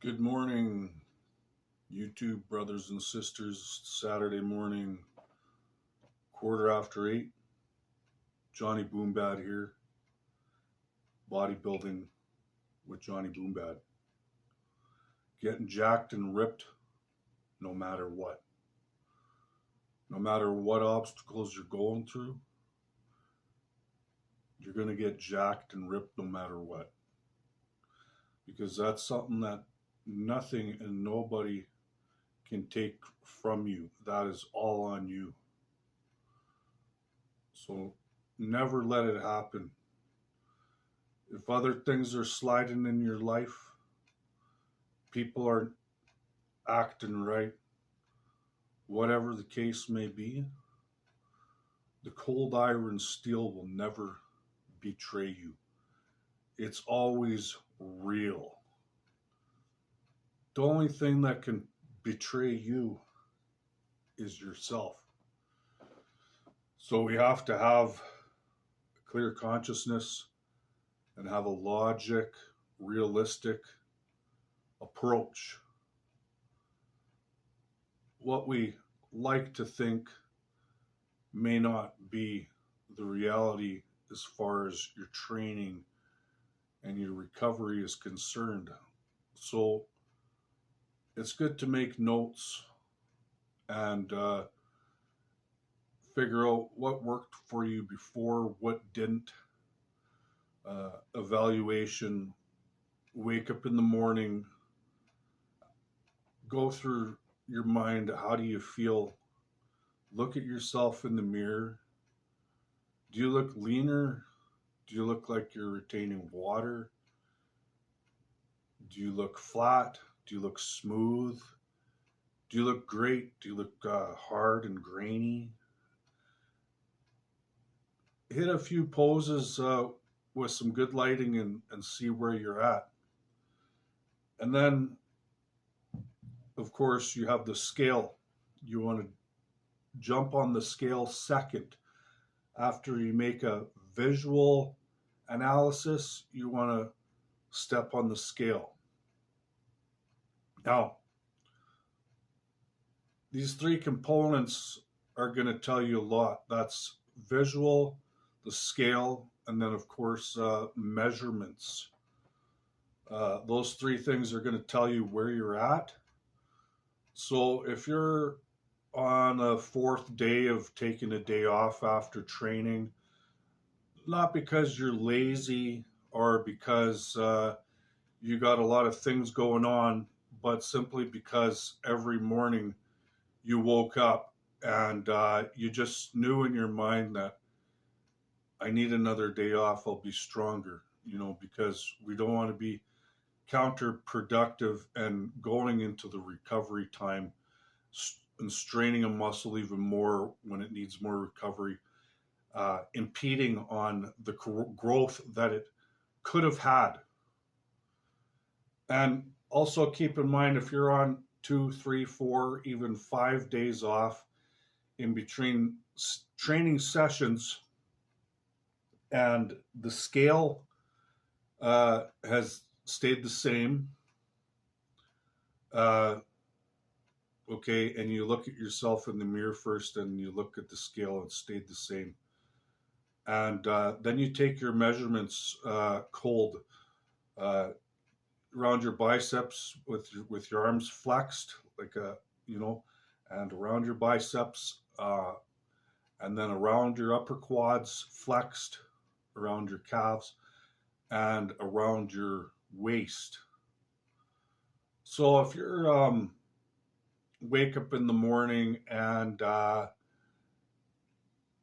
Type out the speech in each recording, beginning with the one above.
Good morning, YouTube brothers and sisters. Saturday morning, quarter after 8. Johnny Boombad here, bodybuilding with Johnny Boombad. Getting jacked and ripped no matter what. No matter what obstacles you're going through, you're going to get jacked and ripped no matter what. Because that's something that nothing and nobody can take from you. That is all on you. So never let it happen. If other things are sliding in your life, people aren't acting right, whatever the case may be, the cold iron steel will never betray you. It's always real. The only thing that can betray you is yourself. So we have to have a clear consciousness and have a logic, realistic approach. What we like to think may not be the reality as far as your training and your recovery is concerned. So it's good to make notes and figure out what worked for you before, what didn't. Evaluation, wake up in the morning, go through your mind, how do you feel? Look at yourself in the mirror. Do you look leaner? Do you look like you're retaining water? Do you look flat? Do you look smooth? Do you look great? Do you look hard and grainy? Hit a few poses with some good lighting and see where you're at. And then, of course, you have the scale. You want to jump on the scale second. After you make a visual analysis, you want to step on the scale. Now, these three components are going to tell you a lot. That's visual, the scale, and then, of course, measurements. Those three things are going to tell you where you're at. So if you're on a fourth day of taking a day off after training, not because you're lazy or because you got a lot of things going on, but simply because every morning you woke up and you just knew in your mind that I need another day off, I'll be stronger, because we don't want to be counterproductive and going into the recovery time and straining a muscle even more when it needs more recovery, impeding on the growth that it could have had. And also keep in mind, if you're on 2, 3, 4, even 5 days off in between training sessions and the scale has stayed the same, okay, and you look at yourself in the mirror first and you look at the scale, and it stayed the same. And then you take your measurements cold around your biceps with your arms flexed, like and around your biceps, and then around your upper quads flexed, around your calves, and around your waist. So if you're wake up in the morning and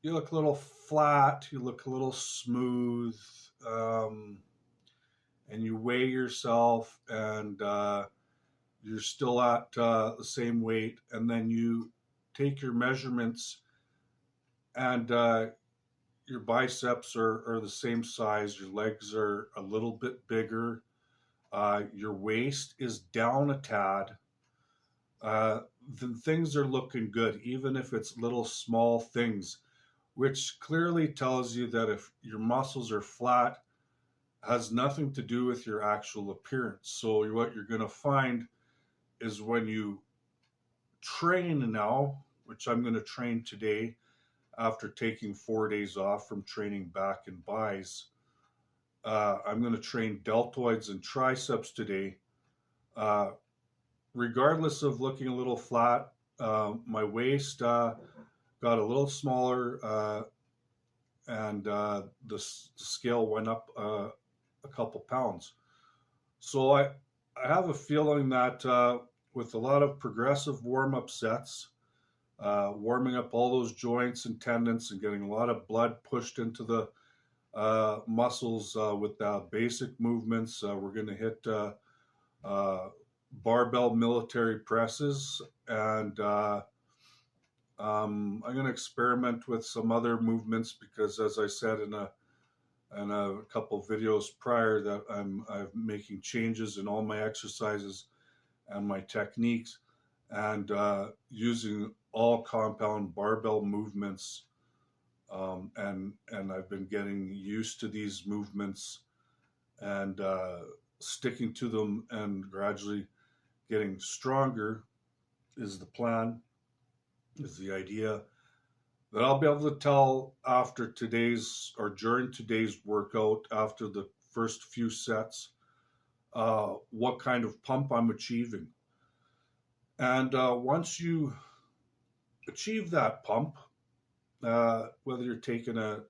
you look a little flat, you look a little smooth, and you weigh yourself and you're still at the same weight, and then you take your measurements and your biceps are the same size, your legs are a little bit bigger, your waist is down a tad, then things are looking good, even if it's little small things, which clearly tells you that if your muscles are flat, has nothing to do with your actual appearance. So what you're going to find is when you train now, which I'm going to train today after taking 4 days off from training back and buys. I'm going to train deltoids and triceps today. Regardless of looking a little flat, my waist got a little smaller, and the scale went up a couple pounds. So I have a feeling that with a lot of progressive warm-up sets, warming up all those joints and tendons and getting a lot of blood pushed into the muscles with basic movements, we're going to hit barbell military presses, and I'm going to experiment with some other movements because, as I said in a couple videos prior, that I'm making changes in all my exercises and my techniques, and using all compound barbell movements, and I've been getting used to these movements and sticking to them and gradually getting stronger is the plan, is the idea. That I'll be able to tell after today's or during today's workout, after the first few sets, what kind of pump I'm achieving. And once you achieve that pump, whether you're taking a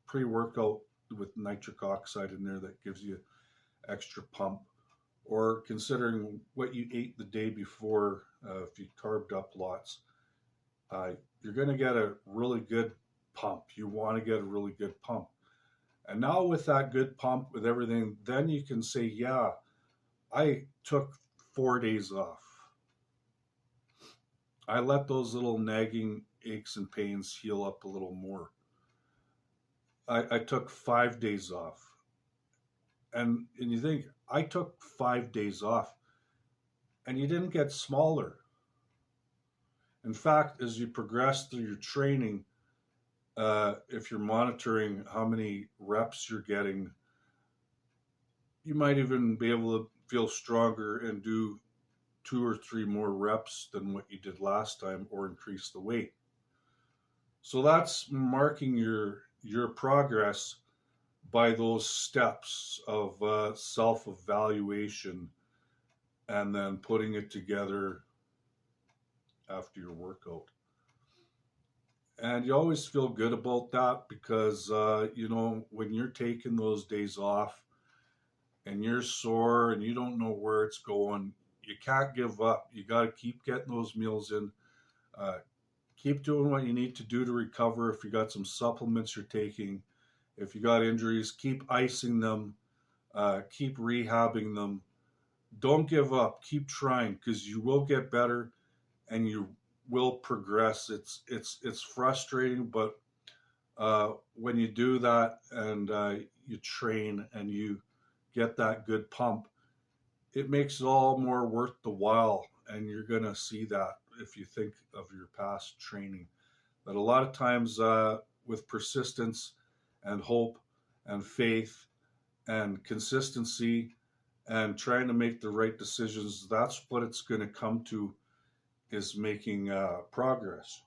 pre-workout with nitric oxide in there that gives you extra pump, or considering what you ate the day before, if you carved up lots, you're going to get a really good pump. You want to get a really good pump. And now with that good pump, with everything, then you can say, yeah, I took 4 days off. I let those little nagging aches and pains heal up a little more. I took 5 days off. And you think, I took 5 days off, and you didn't get smaller. In fact, as you progress through your training, if you're monitoring how many reps you're getting, you might even be able to feel stronger and do 2 or 3 more reps than what you did last time, or increase the weight. So that's marking your progress by those steps of self-evaluation, and then putting it together after your workout. And you always feel good about that because, when you're taking those days off and you're sore and you don't know where it's going, you can't give up. You got to keep getting those meals in. Keep doing what you need to do to recover. If you got some supplements you're taking, if you got injuries, keep icing them, keep rehabbing them. Don't give up. Keep trying, because you will get better and you will progress. It's frustrating, but when you do that and you train and you get that good pump, it makes it all more worth the while. And you're going to see that if you think of your past training, that a lot of times with persistence and hope and faith and consistency and trying to make the right decisions, that's what it's going to come to, is making progress.